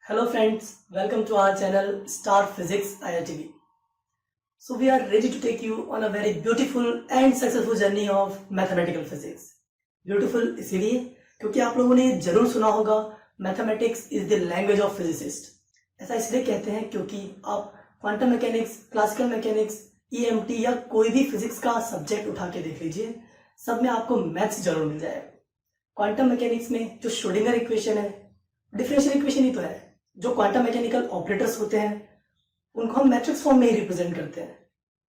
Hello friends, welcome to our channel Star Physics IITB. So we are ready to take you on a very beautiful and successful journey of mathematical physics. Beautiful इसलिए क्योंकि आप लोगों ने जरूर सुना होगा mathematics is the language of physicist. ऐसा इसलिए कहते हैं क्योंकि आप quantum mechanics, classical mechanics, EMT या कोई भी फिजिक्स का सब्जेक्ट उठा के देख लीजिए, सब में आपको मैथ्स जरूर मिल जाएगा। क्वांटम मैकेनिक्स में जो श्रोडिंगर इक्वेशन है, डिफरेंशियल इक्वेशन ही तो है। जो क्वांटम मैकेनिकल ऑपरेटर्स होते हैं उनको हम मैट्रिक्स फॉर्म में ही रिप्रेजेंट करते हैं।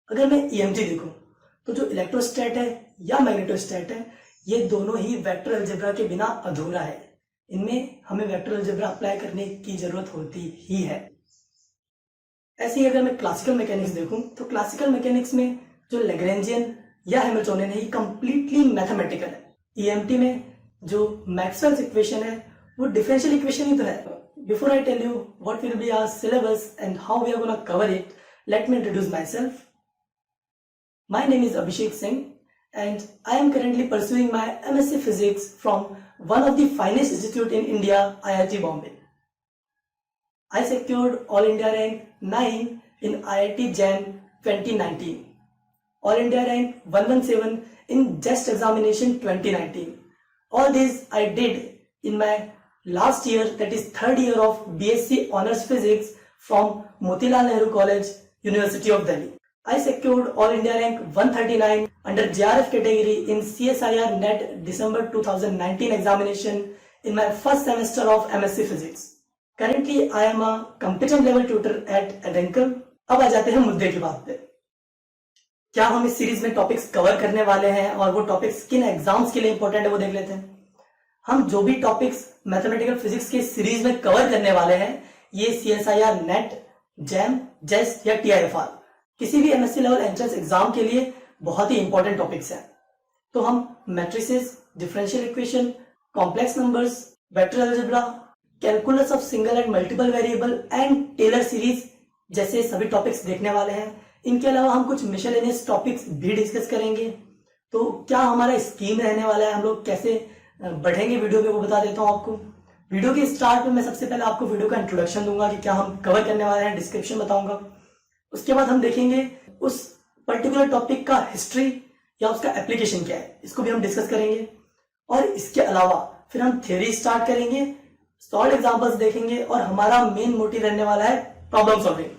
अगर मैं ईएमटी देखूं तो जो इलेक्ट्रोस्टैट है या मैग्नेटोस्टैट है, ये दोनों ही वेक्टर अलजेब्रा के बिना अधूरा है। इनमें हमें वेक्टर अलजेब्रा अप्लाई करने की जरूरत होती ही है। ऐसे ही अगर मैं क्लासिकल मैकेनिक्स देखूं तो क्लासिकल मैकेनिक्स में जो लैग्रेंजियन या हैमिल्टोनियन है, ये कंप्लीटली मैथमेटिकल है। ईएमटी में जो मैक्सवेल्स इक्वेशन है वो डिफरेंशियल इक्वेशन ही तो है। Before I tell you what will be our syllabus and how we are going to cover it, let me introduce myself. My name is Abhishek Singh and I am currently pursuing my MSc Physics from one of the finest institute in India, IIT Bombay. I secured All India rank 9 in IIT JAM 2019. All India rank 117 in JEST examination 2019. All this I did in my last year, that is third year of BSc Honours Physics from Motilal Nehru College, University of Delhi. I secured All India rank 139 under JRF category in CSIR NET December 2019 examination in my first semester of MSc Physics. Currently, I am a competent level tutor at Adenker. अब आ जाते हैं मुद्दे की बात पे। क्या हम इस सीरीज में टॉपिक्स कवर करने वाले हैं और वो टॉपिक्स किन एग्जाम्स के लिए इंपॉर्टेंट है वो देख लेते हैं। हम जो भी टॉपिक्स मैथमेटिकल फिजिक्स के सीरीज में कवर करने वाले हैं, ये सीएसआईआर नेट, जैम, जेस्ट या टीआईएफआर किसी भी एमएससी लेवल एंट्रेंस एग्जाम के लिए बहुत ही इंपॉर्टेंट टॉपिक्स हैं। तो हम matrices, differential equation, complex numbers, vector algebra, calculus of single and multiple variable and Taylor series जैसे सभी टॉपिक्स देखने वाले हैं। इनके अलावा हम कुछ मिसलेनियस टॉपिक्स भी डिस्कस करेंगे। तो क्या हमारा स्कीम रहने वाला है, हम लोग कैसे बढ़ेंगे वीडियो पे, वो बता देता हूँ आपको। वीडियो के स्टार्ट में मैं सबसे पहले आपको वीडियो का इंट्रोडक्शन दूंगा कि क्या हम कवर करने वाले हैं, डिस्क्रिप्शन बताऊंगा। उसके बाद हम देखेंगे उस पर्टिकुलर टॉपिक का हिस्ट्री या उसका एप्लीकेशन क्या है, इसको भी हम डिस्कस करेंगे। और इसके अलावा फिर हम थ्योरी स्टार्ट करेंगे, सॉल्व एग्जाम्पल्स देखेंगे और हमारा मेन मोटिव रहने वाला है प्रॉब्लम सॉल्विंग।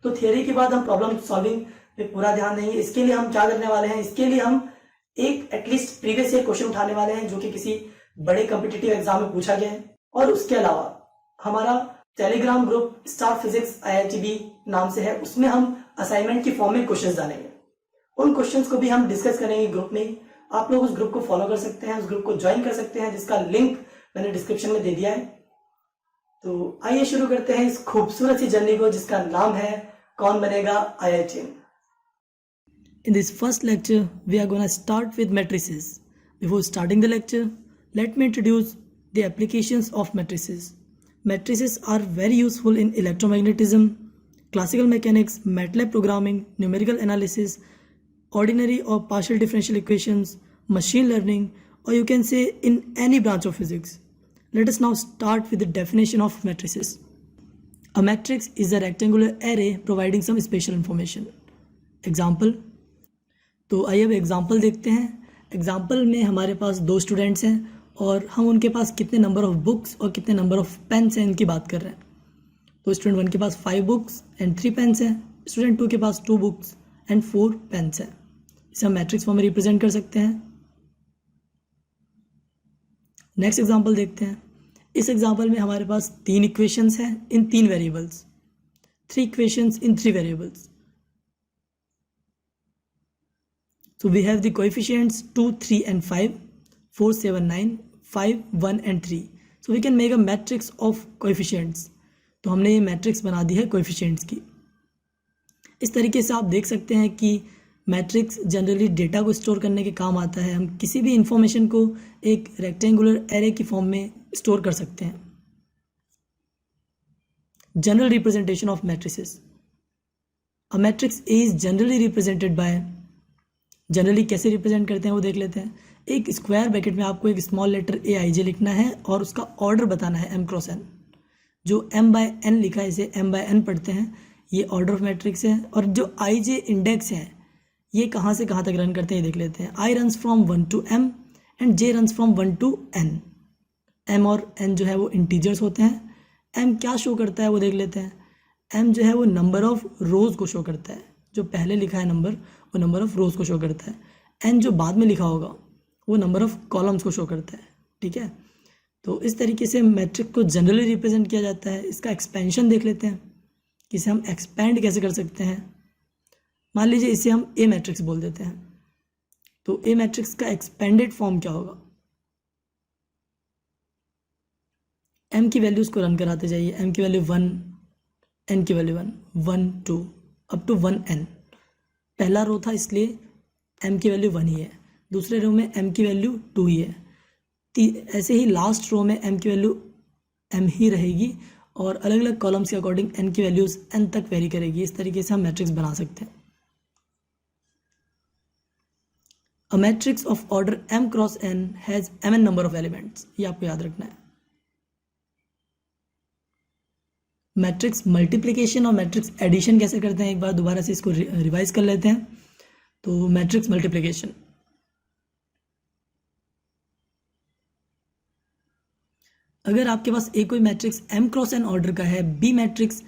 तो थ्योरी के बाद हम प्रॉब्लम सॉल्विंग पे पूरा ध्यान देंगे। इसके लिए हम क्या करने वाले हैं, इसके लिए हम एक एटलीस्ट प्रीवियस ईयर क्वेश्चन उठाने वाले हैं जो कि किसी बड़े कॉम्पिटिटिव एग्जाम में पूछा गया है। और उसके अलावा हमारा Telegram group star physics IITB नाम से है, उसमें हम असाइनमेंट की फॉर्म में क्वेश्चंस डालेंगे। उन क्वेश्चंस को भी हम डिस्कस करेंगे ग्रुप में। आप लोग उस ग्रुप को फॉलो कर सकते हैं, उस ग्रुप को ज्वाइन कर सकते हैं, जिसका लिंक मैंने डिस्क्रिप्शन में दे दिया है। तो आइए शुरू करते हैं इस खूबसूरत सी जर्नी को जिसका नाम है कौन बनेगा IITian। In this first lecture, we are going to start with matrices. Before starting the lecture, let me introduce the applications of matrices. Matrices are very useful in electromagnetism, classical mechanics, MATLAB programming, numerical analysis, ordinary or partial differential equations, machine learning, or you can say in any branch of physics. Let us now start with the definition of matrices. A matrix is a rectangular array providing some special information. Example. तो आइए अब example देखते हैं। Example में हमारे पास दो students हैं और हम उनके पास कितने नंबर ऑफ बुक्स और कितने नंबर ऑफ पेन्स हैं इनकी बात कर रहे हैं। तो स्टूडेंट 1 के पास 5 बुक्स एंड 3 पेन्स हैं, स्टूडेंट 2 के पास 2 बुक्स एंड 4 पेन्स हैं। इसे हम मैट्रिक्स फॉर्म में रिप्रेजेंट कर सकते हैं। नेक्स्ट एग्जाम्पल देखते हैं। इस एग्जाम्पल में हमारे पास 3 इक्वेशंस हैं इन 3 variables, 3 equations in 3 variables. So we have the coefficients 2, 3 and 5, 4, 7, 9, 5, 1 and 3. So we can make a matrix of coefficients. तो हमने ये मैट्रिक्स बना दी है कोएफिशिएंट्स की। इस तरीके से आप देख सकते हैं कि मैट्रिक्स जनरली डेटा को स्टोर करने के काम आता है। हम किसी भी इंफॉर्मेशन को एक रेक्टेंगुलर एरे की फॉर्म में स्टोर कर सकते हैं। General representation of matrices. A matrix A is generally represented by, generally कैसे रिप्रेजेंट करते हैं वो देख लेते हैं। एक स्क्वायर ब्रैकेट में आपको एक स्मॉल लेटर AIJ लिखना है और उसका ऑर्डर बताना है M × N। जो m/n लिखा है इसे m/n पढ़ते हैं, ये ऑर्डर ऑफ मैट्रिक्स है। और जो आई जे इंडेक्स है ये कहाँ से कहाँ तक रन करते हैं ये देख लेते हैं। i runs from 1 to m and j runs from 1 to n। m और n जो है वो इंटीजर्स होते हैं। m क्या शो करता है वो देख लेते हैं। m जो है वो नंबर ऑफ रोज़ को शो करता है, जो पहले लिखा है नंबर वो नंबर ऑफ रोज़ को शो करता है। n जो बाद में लिखा होगा वो नंबर ऑफ कॉलम्स को शो करता है, ठीक है। तो इस तरीके से मैट्रिक्स को जनरली रिप्रेजेंट किया जाता है। इसका एक्सपेंशन देख लेते हैं कि इसे हम एक्सपेंड कैसे कर सकते हैं। मान लीजिए इसे हम ए मैट्रिक्स बोल देते हैं, तो ए मैट्रिक्स का एक्सपेंडेड फॉर्म क्या होगा। m की वैल्यूज़ को रन कराते जाइए। m की वैल्यू 1, n की वैल्यू 1, 1 2 अप टू 1n। पहला रो था इसलिए m की वैल्यू 1 ही है, दूसरे रो में m की वैल्यू 2 ही है, ऐसे ही लास्ट रो में m की वैल्यू m ही रहेगी और अलग अलग कॉलम्स के अकॉर्डिंग n की वैल्यूज़ n तक वेरी करेगी। इस तरीके से हम मैट्रिक्स बना सकते हैं। A matrix of order m cross n has mn number of elements, ये आपको याद रखना है। मैट्रिक्स मल्टीप्लिकेशन और मैट्रिक्स एडिशन कैसे करते हैं एक बार दोबारा से इसको रिवाइज कर लेते हैं। तो मैट्रिक्स मल्टीप्लिकेशन, अगर आपके पास एक कोई matrix m cross n order का है, b matrix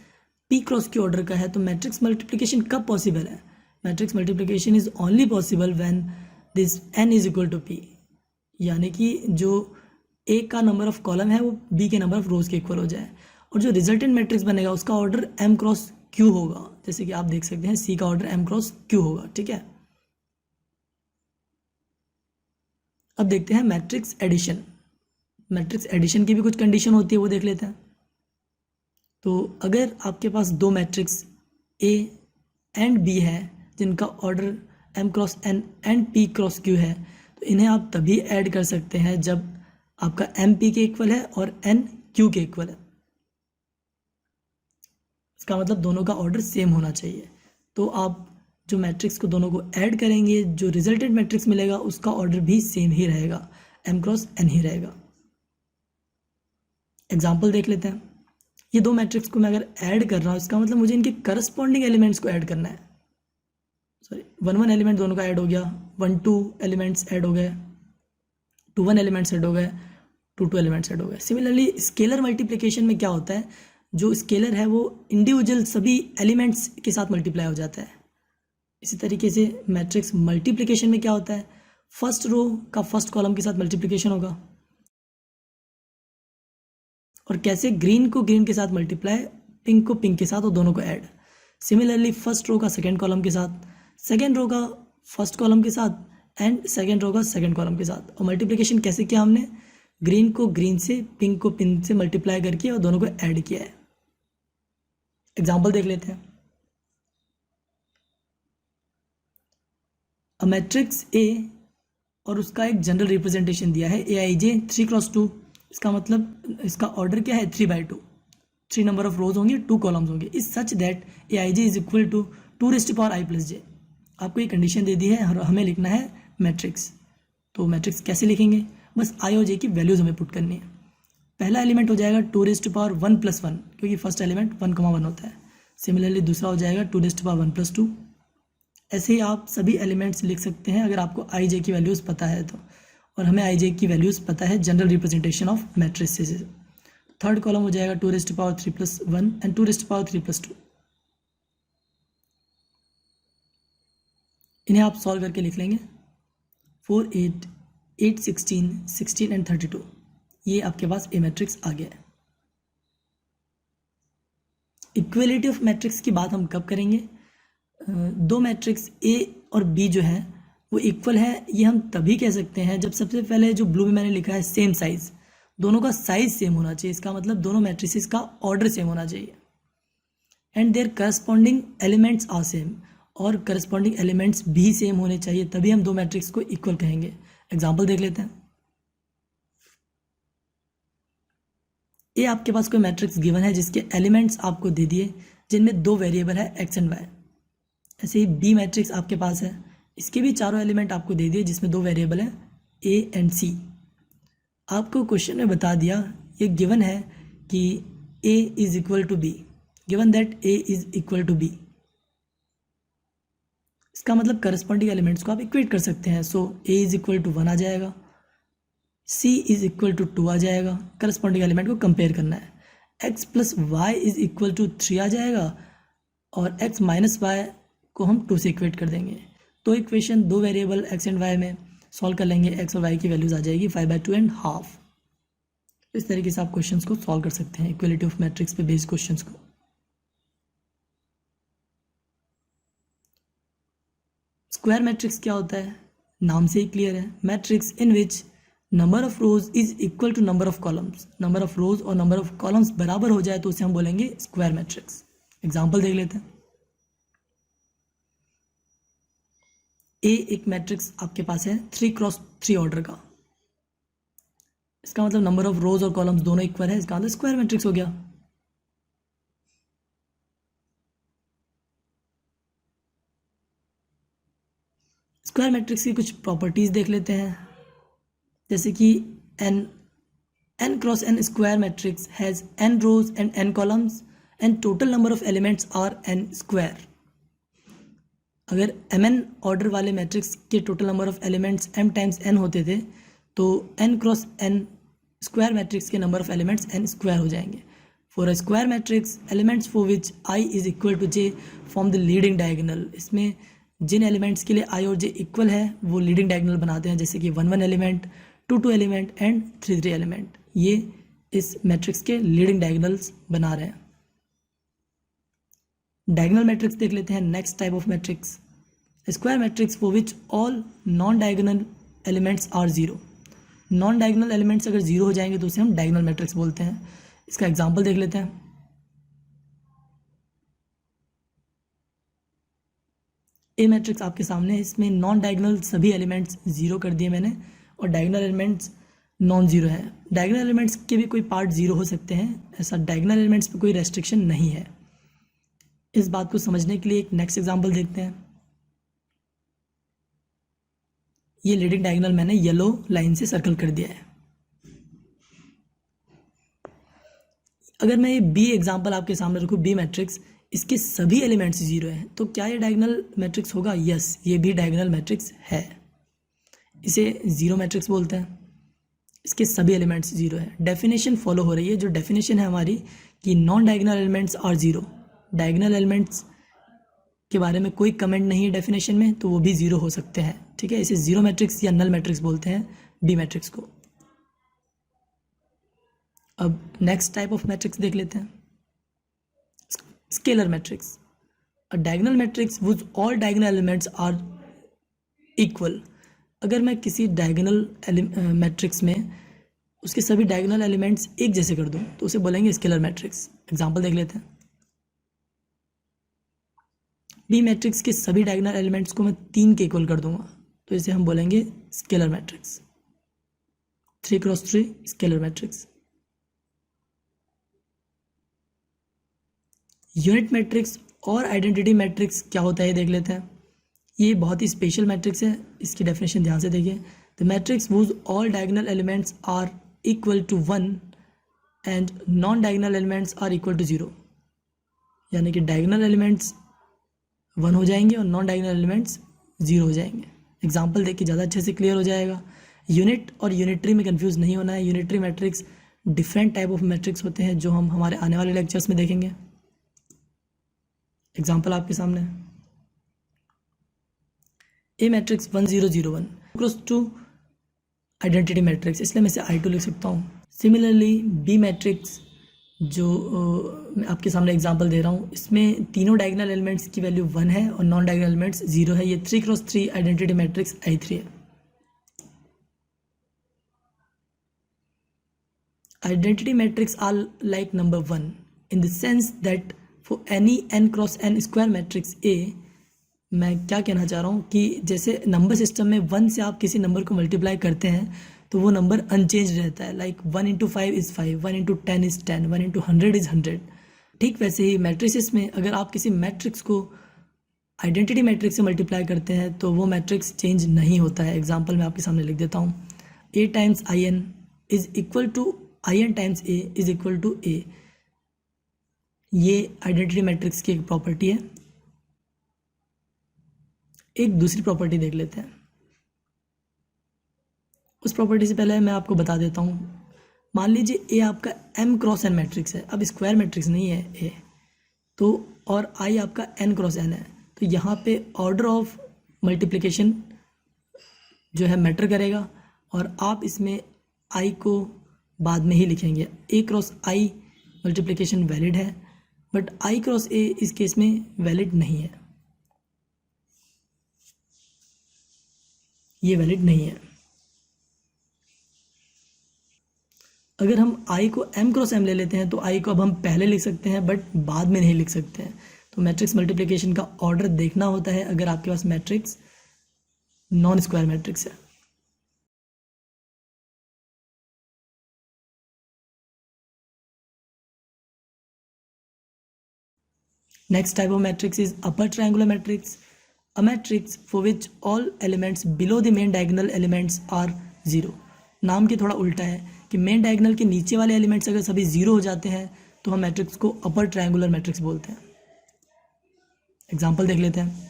p cross q order का है, तो मैट्रिक्स मल्टीप्लिकेशन कब पॉसिबल है। Matrix multiplication is only possible when this n is equal to p, यानी कि जो a का नंबर ऑफ कॉलम है वो b के नंबर ऑफ रोज के इक्वल हो जाए और जो रिजल्टेंट मैट्रिक्स बनेगा उसका ऑर्डर m क्रॉस q होगा। जैसे कि आप देख सकते हैं c का ऑर्डर m क्रॉस q होगा, ठीक है। अब देखते हैं मैट्रिक्स एडिशन। मैट्रिक्स एडिशन की भी कुछ कंडीशन होती है, वो देख लेते हैं। तो अगर आपके पास दो मैट्रिक्स A एंड B है जिनका order m cross n and p cross q है, तो इन्हें आप तभी ऐड कर सकते हैं जब आपका m p के इक्वल है और n q के इक्वल है। इसका मतलब दोनों का ऑर्डर सेम होना चाहिए। तो आप जो मैट्रिक्स को दोनों को ऐड करेंगे, जो रिजल्टेंट मैट्रिक्स मिलेगा उसका ऑर्डर भी सेम ही रहेगा, m क्रॉस n ही रहेगा। एग्जाम्पल देख लेते हैं। ये दो मैट्रिक्स को मैं अगर ऐड कर रहा हूँ, इसका मतलब मुझे इनके करस्पॉन्डिंग एलिमेंट्स को ऐड करना है। सॉरी, 1 1 एलिमेंट दोनों का ऐड हो गया, 1 2 एलिमेंट्स ऐड हो गए, 2 1 एलिमेंट्स ऐड हो गए, 2 2 एलिमेंट्स ऐड हो गए। सिमिलरली स्केलर मल्टीप्लिकेशन में क्या होता है, जो स्केलर है वो इंडिविजुअल सभी एलिमेंट्स के साथ मल्टीप्लाई हो जाता है। इसी तरीके से मैट्रिक्स मल्टीप्लिकेशन में क्या होता है, फर्स्ट रो का फर्स्ट कॉलम के साथ मल्टीप्लिकेशन होगा। और कैसे, ग्रीन को ग्रीन के साथ मल्टीप्लाई, पिंक को पिंक के साथ और दोनों को ऐड। सिमिलरली फर्स्ट रो का सेकंड कॉलम के साथ, सेकंड रो का फर्स्ट कॉलम के साथ एंड सेकंड रो का सेकंड कॉलम के साथ। और मल्टीप्लिकेशन कैसे किया हमने, ग्रीन को ग्रीन से, पिंक को पिंक से मल्टीप्लाई करके और दोनों को ऐड किया है। एग्जाम्पल देख लेते हैं। अ मैट्रिक्स ए और उसका एक जनरल रिप्रेजेंटेशन दिया है aij 3 क्रॉस 2। इसका मतलब इसका ऑर्डर क्या है, 3/2। 3 नंबर ऑफ रोज होंगे, 2 कॉलम्स होंगे। Is such that aij is equal to 2⁻i+j। आपको ये कंडीशन दे दी है और हमें लिखना है मैट्रिक्स। तो मैट्रिक्स कैसे लिखेंगे, बस i और j की वैल्यूज हमें पुट करनी है। पहला एलिमेंट हो जाएगा 2⁻1+1, क्योंकि फर्स्ट एलिमेंट 1,1 होता है। सिमिलरली दूसरा हो जाएगा 2⁻1+2। ऐसे ही आप सभी एलिमेंट्स लिख सकते हैं अगर आपको i j की वैल्यूज़ पता है तो, और हमें i j की वैल्यूज़ पता है general representation of matrices. Third column हो जाएगा 2⁻3+1 एंड 2⁻3+2। इन्हें आप सॉल्व करके लिख लेंगे। 4 8 8 16 16 एंड 32। ये आपके पास ए मैट्रिक्स आ गया है। इक्वलिटी ऑफ मैट्रिक्स की बात हम कब करेंगे, दो मैट्रिक्स ए और बी जो है वो इक्वल है, ये हम तभी कह सकते हैं जब सबसे पहले जो ब्लू में मैंने लिखा है सेम साइज, दोनों का साइज सेम होना चाहिए। इसका मतलब दोनों मैट्रिसेस का ऑर्डर सेम होना चाहिए। And their corresponding elements are same, और करस्पॉन्डिंग एलिमेंट्स भी सेम होने चाहिए, तभी हम दो मैट्रिक्स को इक्वल कहेंगे। एग्जाम्पल देख लेते हैं। ये आपके पास कोई मैट्रिक्स गिवन है जिसके एलिमेंट्स आपको दे दिए, जिनमें दो वेरिएबल है एक्स एंड वाई। ऐसे ही बी मैट्रिक्स आपके पास है, इसके भी चारों एलिमेंट आपको दे दिए जिसमें दो वेरिएबल है ए एंड सी। आपको क्वेश्चन में बता दिया, ये गिवन है कि A is equal to B, given that A is equal to B, इसका मतलब करस्पॉन्डिंग एलिमेंट्स को आप इक्वेट कर सकते हैं. So A is equal to 1 आ जाएगा, C इज इक्वल टू 2 आ जाएगा, करस्पॉन्डिंग एलिमेंट को कंपेयर करना है. X plus Y is equal to 3 आ जाएगा और X माइनस वाई को हम 2 से इक्वेट कर देंगे. तो इक्वेशन दो वेरिएबल X एंड Y में सॉल्व कर लेंगे. X और Y की वैल्यूज आ जाएगी 5/2 एंड हाफ. इस तरीके से आप क्वेश्चंस को सॉल्व कर सकते हैं, इक्वलिटी ऑफ मैट्रिक्स पे बेस्ड क्वेश्चंस को. स्क्वायर मैट्रिक्स क्या होता है, नाम से ही क्लियर है. Matrix in which number of rows is equal to number of columns. Number of rows और नंबर ऑफ कॉलम्स बराबर हो जाए तो उसे हम बोलेंगे स्क्वायर मैट्रिक्स. एग्जांपल देख लेते हैं. ए एक मैट्रिक्स आपके पास है 3x3 ऑर्डर का. इसका मतलब नंबर ऑफ रोज और कॉलम्स दोनों इक्वल है, इसका मतलब स्क्वायर मैट्रिक्स हो गया. स्क्वायर मैट्रिक्स की कुछ प्रॉपर्टीज देख लेते हैं, जैसे कि n cross n square matrix has n rows and n columns and total number of elements are n square. अगर mn ऑर्डर वाले मैट्रिक्स के total number of elements m times n होते थे तो n cross n square matrix के number of elements n square हो जाएंगे. For a square matrix elements for which i is equal to j form the leading diagonal. इसमें जिन elements के लिए i और j इक्वल है वो लीडिंग डायगोनल बनाते हैं, जैसे कि 1 एलिमेंट, 2 एलिमेंट एंड 3 एलिमेंट. ये इस मैट्रिक्स के लीडिंग डायगोनल्स बना रहे हैं. डायगोनल मैट्रिक्स देख लेते हैं. Next type of matrix, square matrix for which all non diagonal elements are zero. Non diagonal elements अगर जीरो हो जाएंगे तो उसे हम डायगोनल मैट्रिक्स बोलते हैं. इसका एग्जांपल देख लेते हैं. ए मैट्रिक्स आपके सामने है, इसमें नॉन डायगोनल सभी एलिमेंट्स जीरो कर दिए मैंने और डायगोनल एलिमेंट्स नॉन जीरो है. डायगोनल एलिमेंट्स के भी कोई पार्ट जीरो हो सकते हैं, ऐसा डायगोनल एलिमेंट्स पे कोई रेस्ट्रिक्शन नहीं है. इस बात को समझने के लिए एक नेक्स्ट एग्जांपल देखते हैं. ये लीडिंग डायगोनल मैंने येलो लाइन से सर्कल कर दिया है. अगर मैं ये बी एग्जांपल आपके सामने रखूँ, बी मैट्रिक्स, इसके सभी एलिमेंट्स जीरो हैं, तो क्या ये डायगोनल मैट्रिक्स होगा? यस, ये भी डायगोनल मैट्रिक्स है. इसे जीरो मैट्रिक्स बोलते हैं. इसके सभी एलिमेंट्स जीरो है. डेफिनेशन फॉलो हो रही है, जो डेफिनेशन है हमारी कि non diagonal elements are zero. Diagonal elements के बारे में कोई कमेंट नहीं है डेफिनेशन में, तो वो भी जीरो हो सकते हैं. ठीक है, इसे जीरो मैट्रिक्स या नल मैट्रिक्स बोलते हैं बी मैट्रिक्स को. अब नेक्स्ट टाइप ऑफ मैट्रिक्स देख लेते हैं, scalar matrix. A diagonal matrix which all diagonal elements are equal. अगर मैं किसी डायगोनल मैट्रिक्स में उसके सभी डायगोनल एलिमेंट्स एक जैसे कर दूं तो उसे बोलेंगे स्केलर मैट्रिक्स. एग्जांपल देख लेते हैं. बी मैट्रिक्स के सभी डायगोनल एलिमेंट्स को मैं 3 के इक्वल कर दूंगा तो इसे हम बोलेंगे scalar matrix. 3x3 scalar matrix. Unit matrix और आइडेंटिटी मैट्रिक्स क्या होता है ये देख लेते हैं. ये बहुत ही स्पेशल मैट्रिक्स है, इसकी डेफिनेशन ध्यान से देखिए. The matrix whose all diagonal elements are equal to 1 and non diagonal elements are equal to 0. यानी कि डायगोनल एलिमेंट्स 1 हो जाएंगे और नॉन डायगोनल एलिमेंट्स 0 हो जाएंगे. एग्जाम्पल देख के ज़्यादा अच्छे से क्लियर हो जाएगा. यूनिट और यूनिटरी में कंफ्यूज नहीं होना है. Unitary matrix different type of matrix होते हैं जो हम हमारे आने वाले लेक्चर्स में देखेंगे. एग्जाम्पल आपके सामने. ए मैट्रिक्स 1 0 0 1 क्रॉस 2 आइडेंटिटी मैट्रिक्स, इसलिए मैं इसे I2 लिख सकता हूँ. सिमिलरली बी मैट्रिक्स जो मैं आपके सामने एग्जांपल दे रहा हूँ, इसमें तीनों डायगोनल एलिमेंट्स की वैल्यू 1 है और नॉन डायगोनल एलिमेंट्स 0 है. ये 3x3 आइडेंटिटी मैट्रिक्स I3 है. Identity matrix are like number 1 in the sense that for any n cross n square matrix A, मैं क्या कहना चाह रहा हूँ कि जैसे नंबर सिस्टम में 1 से आप किसी नंबर को मल्टीप्लाई करते हैं तो वो नंबर अनचेंज रहता है. Like 1 into 5 is 5, 1 into 10 is 10, 1 into 100 is 100. ठीक वैसे ही मैट्रिसेस में अगर आप किसी मैट्रिक्स को आइडेंटिटी मैट्रिक्स से मल्टीप्लाई करते हैं तो वो मैट्रिक्स चेंज नहीं होता है. एग्जाम्पल मैं आपके सामने लिख देता हूँ. A times in is equal to in times A is equal to A. ये आइडेंटिटी मैट्रिक्स की एक प्रॉपर्टी है। एक दूसरी प्रॉपर्टी देख लेते हैं। उस प्रॉपर्टी से पहले मैं आपको बता देता हूँ। मान लीजिए ए आपका m क्रॉस n मैट्रिक्स है। अब स्क्वायर मैट्रिक्स नहीं है ए, तो और i आपका n क्रॉस n है, तो यहाँ पे ऑर्डर ऑफ मल्टीप्लिकेशन जो है मैटर करेगा, और आप इसमें i को बाद में ही लिखेंगे। a cross i multiplication valid है, बट i क्रॉस a इस केस में वैलिड नहीं है, ये वैलिड नहीं है। अगर हम i को m क्रॉस m ले लेते हैं तो i को अब हम पहले लिख सकते हैं बट बाद में नहीं लिख सकते हैं। तो मैट्रिक्स मल्टीप्लिकेशन का ऑर्डर देखना होता है अगर आपके पास मैट्रिक्स नॉन स्क्वायर मैट्रिक्स है। Next type of matrix is upper triangular matrix, a matrix for which all elements below the main diagonal elements are zero। नाम के थोड़ा उल्टा है कि मेन डायगोनल के नीचे वाले एलिमेंट्स अगर सभी जीरो हो जाते हैं तो हम मैट्रिक्स को अपर ट्रायंगुलर मैट्रिक्स बोलते हैं। एग्जांपल देख लेते हैं।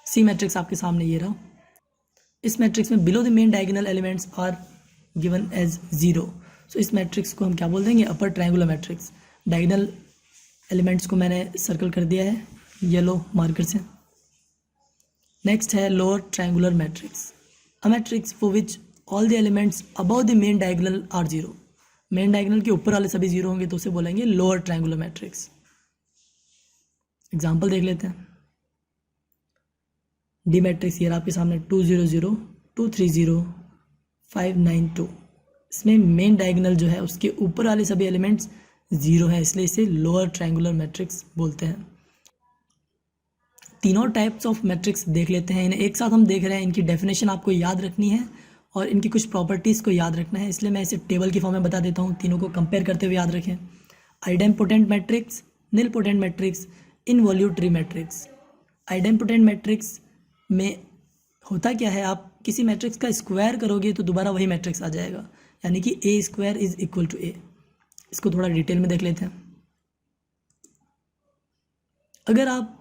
सी मैट्रिक्स आपके सामने ये रहा। इस मैट्रिक्स में below the main diagonal elements are given as zero. So इस मैट्रिक्स को हम क्या बोल देंगे? Upper triangular matrix. Diagonal elements को मैंने सर्कल कर दिया है येलो मार्कर से। नेक्स्ट है lower triangular matrix, a matrix for which all the elements above the main diagonal are zero. Main diagonal के ऊपर वाले सभी जीरो होंगे तो उसे बोलेंगे लोअर ट्रायंगुलर मैट्रिक्स। एग्जाम्पल देख लेते हैं। डी मैट्रिक्स ये आपके सामने 2 0 0 2 3 0 5 9 2। इसमें मेन डायगोनल जो है उसके ऊपर वाले सभी एलिमेंट्स जीरो है, इसलिए इसे लोअर ट्रायंगुलर मैट्रिक्स बोलते हैं। तीनों टाइप्स ऑफ मैट्रिक्स देख लेते हैं। इन्हें एक साथ हम देख रहे हैं, इनकी डेफिनेशन आपको याद रखनी है और इनकी कुछ प्रॉपर्टीज़ को याद रखना है, इसलिए मैं इसे टेबल की फॉर्म में बता देता हूँ। तीनों को कंपेयर करते हुए याद रखें। Idempotent matrix, nilpotent matrix, involutory matrix. Idempotent matrix में होता क्या है, आप किसी मैट्रिक्स का स्क्वायर करोगे तो दोबारा वही मैट्रिक्स आ जाएगा, यानी कि ए स्क्वायर इज इक्वल टू ए। इसको थोड़ा डिटेल में देख लेते हैं। अगर आप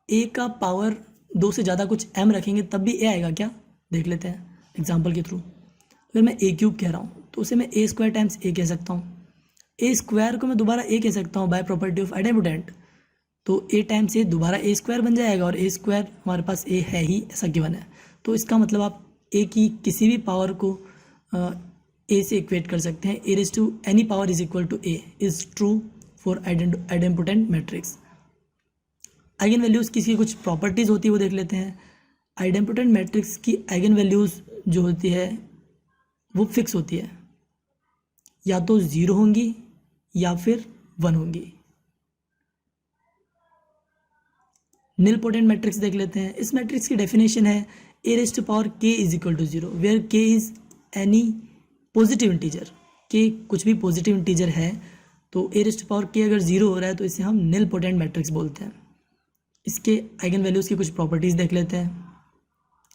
ए का पावर 2 से ज़्यादा कुछ m रखेंगे तब भी ए आएगा क्या? देख लेते हैं एग्जाम्पल के थ्रू। अगर मैं ए क्यूब कह रहा हूँ तो उसे मैं ए स्क्वायर टाइम्स ए कह सकता हूँ। ए स्क्वायर को मैं दोबारा ए कह सकता हूँ बाय प्रॉपर्टी ऑफ आइडेम्पोटेंट, तो ए टाइम्स ए दोबारा ए स्क्वायर बन जाएगा, और ए स्क्वायर हमारे पास ए है ही, ऐसा गिवन है। तो इसका मतलब आप ए की किसी भी पावर को ए से इक्वेट कर सकते हैं। A raise to any power is equal to A is true for idempotent matrix. Eigen values किसी कुछ प्रॉपर्टीज़ होती है वो देख लेते हैं। आइडेम्पोटेंट मैट्रिक्स की आइगन वैल्यूज़ जो होती है वो फिक्स होती है, या तो 0 होंगी या फिर 1 होंगी। निलपोटेंट मैट्रिक्स देख लेते हैं। इस मैट्रिक्स की डेफिनेशन है ए रेज़ टू पावर के इज इक्वल टू 0 वेयर के इज एनी पॉजिटिव इंटीजर। के कुछ भी पॉजिटिव इंटीजर है तो ए रेज़ टू पावर के अगर 0 हो रहा है तो इसे हम निलपोटेंट मैट्रिक्स बोलते हैं। इसके आइगन वैल्यूज़ की कुछ प्रॉपर्टीज़ देख लेते हैं।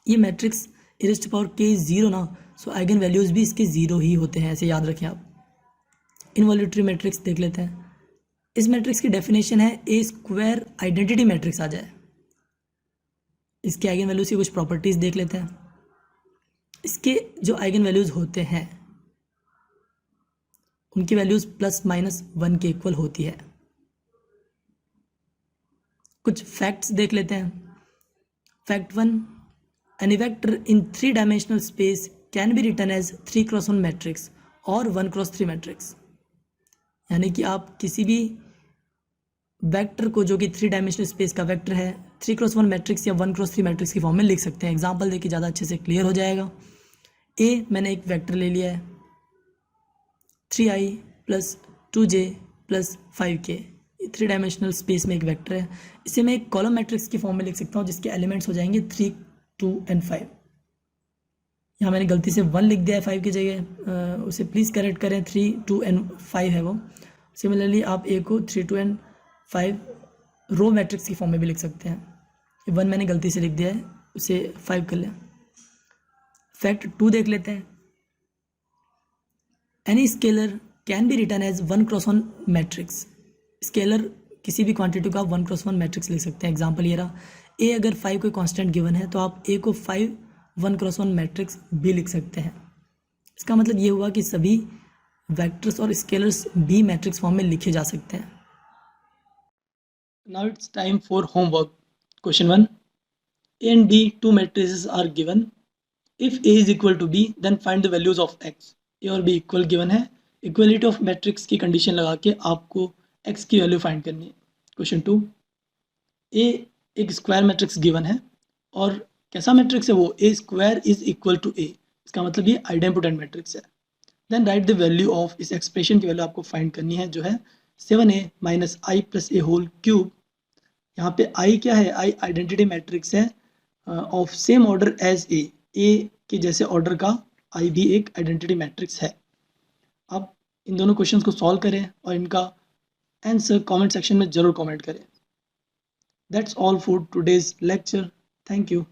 ये matrix A raise to power के 0 ना, सो आइगन वैल्यूज़ भी इसके 0 ही होते हैं, ऐसे याद रखें आप। इनवॉल्यूटरी मैट्रिक्स देख लेते हैं। इस मैट्रिक्स की डेफिनेशन है ए स्क्वायर आइडेंटिटी मैट्रिक्स आ जाए। इसके आइगन वैल्यूज़ की कुछ प्रॉपर्टीज़ देख लेते हैं। इसके जो आइगन वैल्यूज़ होते हैं उनकी वैल्यूज़ ±1 के इक्वल होती है। कुछ फैक्ट्स देख लेते हैं। Fact 1, any vector in 3 dimensional space can be written as 3x1 matrix और 1x3 मैट्रिक्स। यानी कि आप किसी भी वेक्टर को जो कि 3 डायमेंशनल स्पेस का वेक्टर है 3x1 मैट्रिक्स या 1x3 मैट्रिक्स की फॉर्म में लिख सकते हैं। एग्जाम्पल देखिए, ज़्यादा अच्छे से क्लियर हो जाएगा। ए मैंने एक वेक्टर ले लिया है 3i + 2j + 5k, 3 dimensional space में एक वेक्टर है। इसे मैं एक कॉलम मैट्रिक्स की फॉर्म में लिख सकता हूँ जिसके एलिमेंट्स हो जाएंगे 3, 2 और 5। यहाँ मैंने गलती से 1 लिख दिया है 5 की जगह, उसे प्लीज़ करेक्ट करें। 3, 2 और 5 है वो। सिमिलरली आप ए को 3, 2 और 5 रो मैट्रिक्स की फॉर्म में भी लिख सकते हैं। 1 मैंने गलती से लिख दिया है, उसे 5 कर लें। फैक्ट 2 देख लेते हैं। Any scalar can be return as 1x1 matrix. Scalar किसी भी क्वांटिटी का 1x1 मैट्रिक्स लिख सकते हैं। एग्जांपल ये रहा, ए अगर 5 कोई कांस्टेंट गिवन है तो आप ए को 5 1x1 मैट्रिक्स भी लिख सकते हैं। इसका मतलब ये हुआ कि सभी वेक्टर्स और स्केलर्स भी मैट्रिक्स फॉर्म में लिखे जा सकते हैं। Now it's time for homework. Question 1, A and B two matrices are given. If A is equal to B, then find the values of X. A और B इक्वल गिवन है, equality of matrix की condition लगा के आपको X की value find करनी है। Question 2, A एक स्क्वायर मैट्रिक्स गिवन है और कैसा मैट्रिक्स है वो, A square is equal to A, इसका मतलब ये आइडेम्पोटेंट मैट्रिक्स है। Then write the value of, इस एक्सप्रेशन की वैल्यू आपको फाइंड करनी है जो है 7A minus I plus A whole cube. यहाँ पे I क्या है, I आइडेंटिटी मैट्रिक्स है of same order as A के जैसे ऑर्डर का आई भी एक आइडेंटिटी मैट्रिक्स है। अब इन दोनों क्वेश्चंस को सॉल्व करें और इनका आंसर कमेंट सेक्शन में ज़रूर कमेंट करें। That's all for today's lecture. Thank you.